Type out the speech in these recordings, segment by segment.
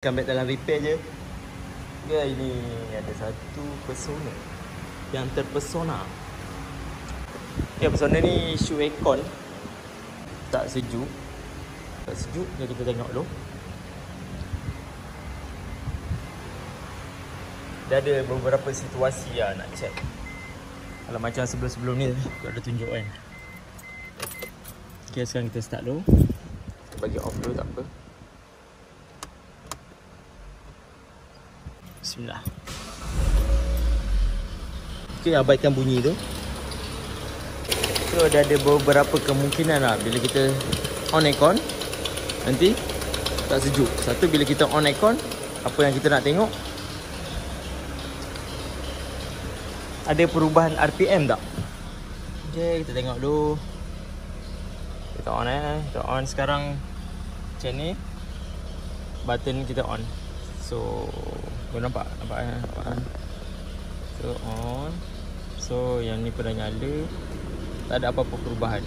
Comeback dalam repair je. Ya, ini ada satu persona yang terpesona. Ya, persona ni isu aircon tak sejuk. Tak sejuk, jadi kita tengok dulu. Dia ada beberapa situasi lah nak check. Kalau macam sebelum-sebelum ni aku ada tunjuk kan. Okay, sekarang kita start dulu. Kita bagi off dulu, tak apa. Bismillah. Okay, abaikan bunyi tu. So ada beberapa kemungkinan lah bila kita on aircon nanti tak sejuk. Satu, bila kita on aircon, apa yang kita nak tengok, ada perubahan RPM tak? Okay, kita tengok dulu. Kita on kita on sekarang. Macam ni button kita on. So kau nampak kan? So on. So yang ni pun dah nyala. Tak ada apa-apa perubahan.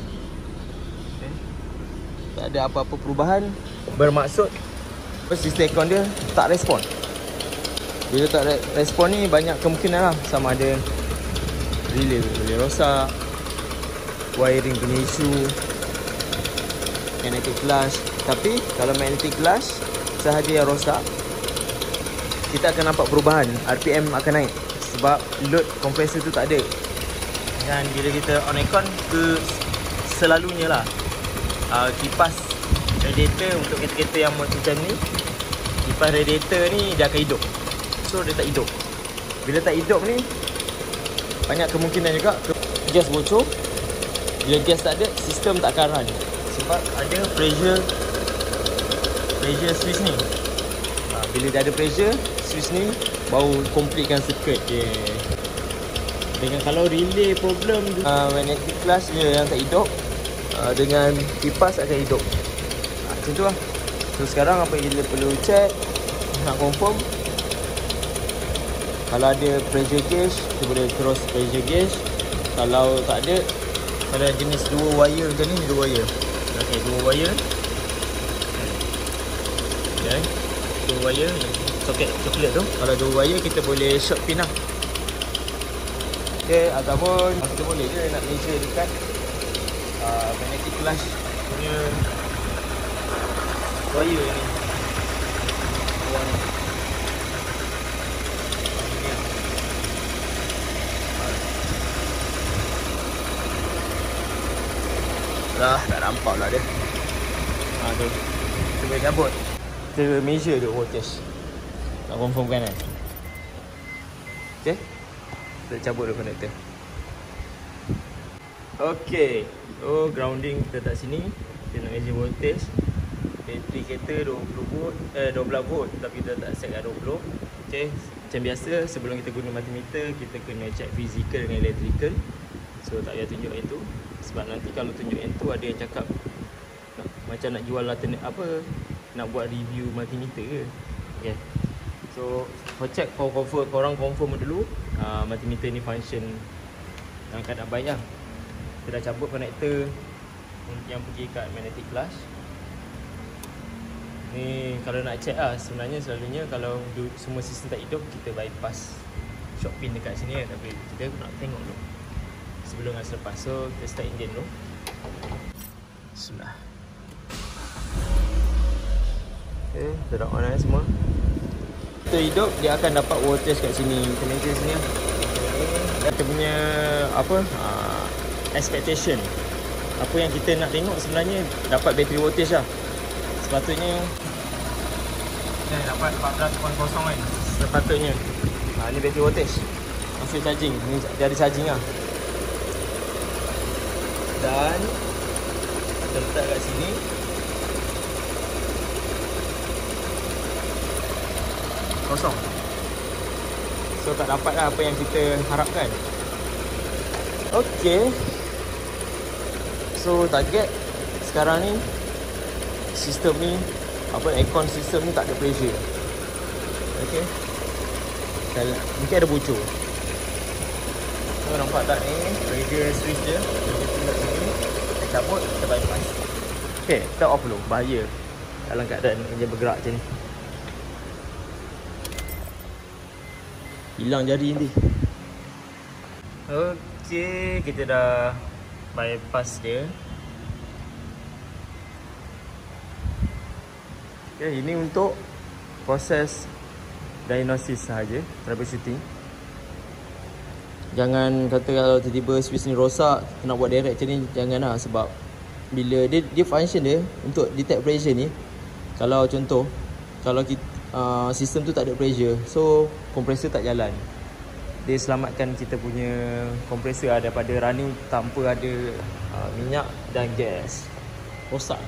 Okay. Tak ada apa-apa perubahan. Bermaksud sistem aircon dia tak respon. Bila tak respon ni banyak kemungkinan lah. Sama ada relay boleh rosak, wiring punya isu, magnetic flash. Tapi kalau magnetic flash sahaja yang rosak, kita akan nampak perubahan, RPM akan naik sebab load kompresor tu tak ada. Dan bila kita on aircon ke selalunya lah kipas radiator untuk kereta-kereta yang macam ni, kipas radiator ni dia akan hidup. So dia tak hidup. Bila tak hidup ni, banyak kemungkinan juga gas bocor. Bila gas tak ada, sistem tak akan run sebab ada pressure switch ni. Bila dah ada pressure switch ni baru completekan circuit dia. Dengan kalau relay problem, magnetic flash je yang tak hidup, dengan kipas akan hidup. Macam tu lah. So sekarang apa yang kita perlu check, nak confirm. Kalau ada pressure gauge, kita boleh cross pressure gauge. Kalau tak ada, kalau jenis dua wire macam ni, dua wire. Okay, dua wire. Okay, dua wire soket coklat tu. Kalau dua wire kita boleh short pin lah. Okay, ataupun kita boleh je nak measure dekat magnetic flash punya wire ni. Tak nampak lah dia. Tu kita boleh cabut. Kita measure tu voltage. Nak confirmkan kan. Okay, kita cabut dulu connector. Okay, so grounding kita letak sini. Kita nak measure voltage. Bateri kereta 12 volt tapi kita tak set kat 20. Okay, macam biasa sebelum kita guna multimeter, kita kena check physical dengan electrical. So tak payah tunjuk yang tu, sebab nanti kalau tunjuk yang tu ada yang cakap macam nak jual nak buat review multimeter ke. Okay, so for check, korang confirm dulu multimeter ni function dalam keadaan baik lah. Kita dah cabut konektor yang pergi kat magnetic flash ni. Kalau nak check lah, sebenarnya selalunya kalau semua sistem tak hidup, kita bypass short pin dekat sini kan. Tapi kita nak tengok dulu sebelum dan selepas. So kita start engine dulu. Bismillah. Okay, kita dah on semua. Kita hidup, dia akan dapat voltage kat sini. Kita measure sini lah. Kita punya expectation, apa yang kita nak tengok sebenarnya dapat battery voltage lah. Sepatutnya dapat 14.0 kan. Sepatutnya ni battery voltage masuk charging. Ni dia ada charging lah. Dan kita letak kat sini. Kosong. So tak dapat lah apa yang kita harapkan. Okay, so target sekarang ni, sistem ni, aircon sistem ni tak ada pressure. Okay, mungkin ada bocor. So nampak tak ni, pressure switch dia. Kita cabut, kita bypass. Okay, kita off dulu, bahaya dalam keadaan dia bergerak macam ni. Hilang jari nanti. Okey, kita dah bypass dia. Okay, ini untuk proses diagnosis sahaja, troubleshooting. Jangan kata kalau tiba-tiba switch ni rosak, nak buat direct macam ni, janganlah. Sebab bila dia function dia untuk detect pressure ni, kalau contoh, kalau kita, sistem tu tak ada pressure, so kompresor tak jalan. Dia selamatkan kita punya kompresor daripada running tanpa ada minyak dan gas. Rosak.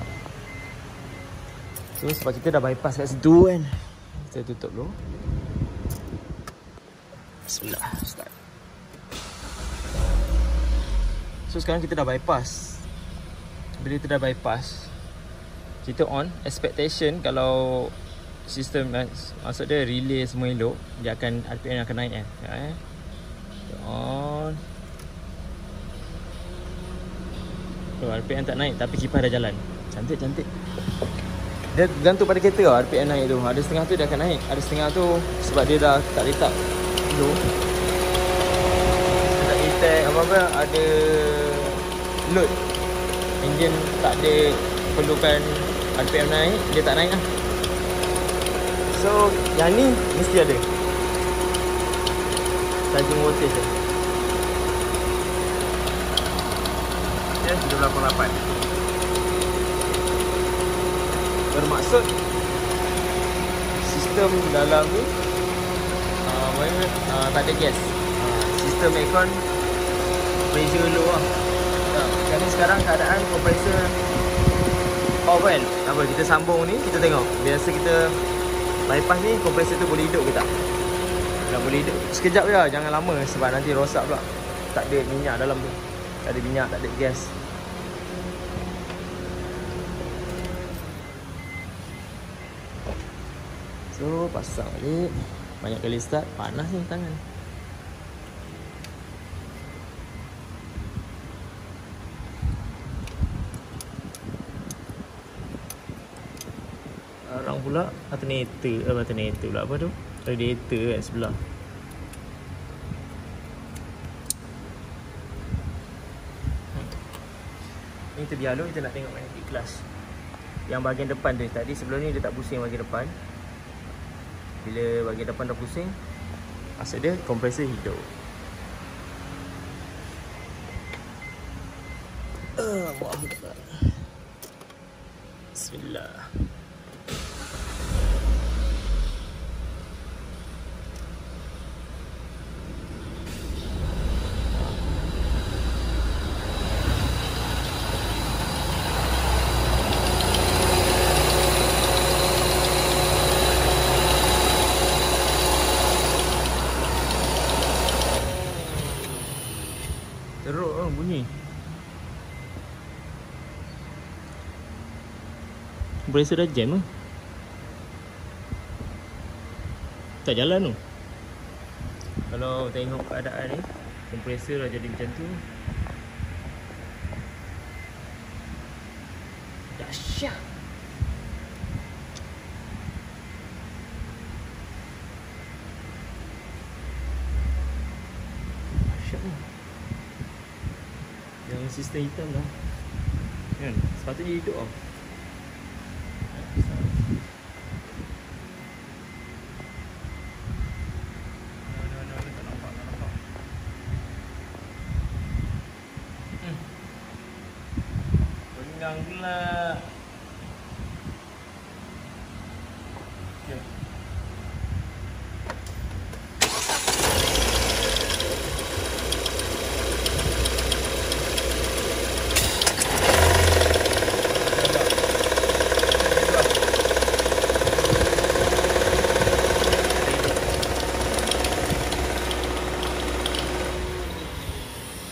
So sebab kita dah bypass kat situ kan, kita tutup dulu. Bismillah, start. So sekarang kita dah bypass. Bila kita dah bypass, kita on. Expectation kalau sistem, maksud dia relay semua elok, dia akan, RPM akan naik kan. Kita on. Oh, RPM tak naik tapi kipas dah jalan. Cantik. Dia bergantung pada kereta lah, RPM naik tu. Ada setengah tu dia akan naik, ada setengah tu sebab dia dah tak letak dulu, dia tak detect apa-apa, ada load, enjin tak ada perlukan RPM naik, dia tak naik lah. So yang ni mesti ada charging voltage dia. Okay, 788. Bermaksud sistem dalam ni tak ada gas. Sistem aircon pressure low lah. Jadi sekarang keadaan kompresor off kan. Apa kita sambung ni, kita tengok. Biasa kita bypass ni, kompresor tu boleh hidup ke tak? Tak boleh hidup. Sekejap je, jangan lama sebab nanti rosak pula. Tak ada minyak dalam tu. Tak ada minyak, tak ada gas. So pasang balik. Banyak kali start, panas ni tangan. Orang pula alternator pula apa tu? Radiator kat sebelah. Ni terbiar dulu, kita nak tengok magnetic clutch. Yang bahagian depan dia tadi, sebelum ni dia tak pusing bahagian depan. Bila bahagian depan dah pusing, maksud dia kompresor hidup. Bismillah. Teruk lah bunyi. Kompresor dah jam lah. Tak jalan tu. Kalau tengok keadaan ni, kompresor dah jadi macam tu. Dahsyat. Dahsyat ni. Yang sistem hitam dah kan, sepatutnya hidup tau. Tak nampak. Penggang pula. Okay.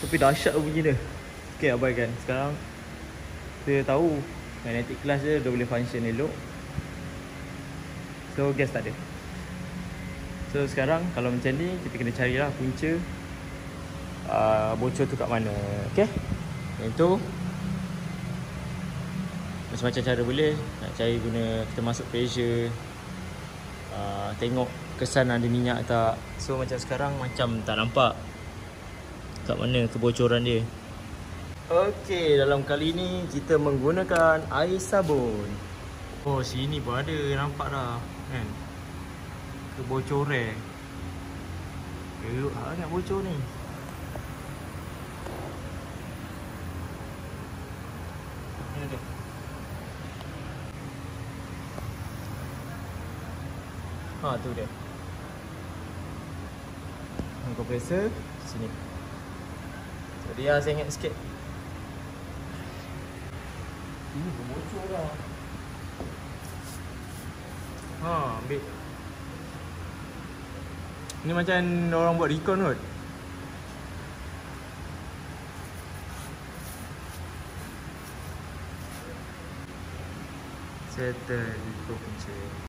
Tapi dahsyat bunyi dia. Okay abaikan. Sekarang kita tahu magnetic clutch dia dah boleh function elok. So gas tak ada. So sekarang kalau macam ni, kita kena carilah punca bocor tu kat mana. Okay. Yang tu macam-macam cara boleh. Nak cari guna kita masuk pressure, tengok kesan ada minyak tak. So macam sekarang macam tak nampak kat mana kebocoran dia. Okey, dalam kali ni kita menggunakan air sabun. Oh, sini pun ada, nampak dah kan. Kebocoran. Teruk sangat bocor ni. Ni ada. Tu dia. Kompresor sini. Jadi saya ingat sikit. Ini bocor dah. Ambil. Ni macam orang buat recon kot. Settle, tutup je.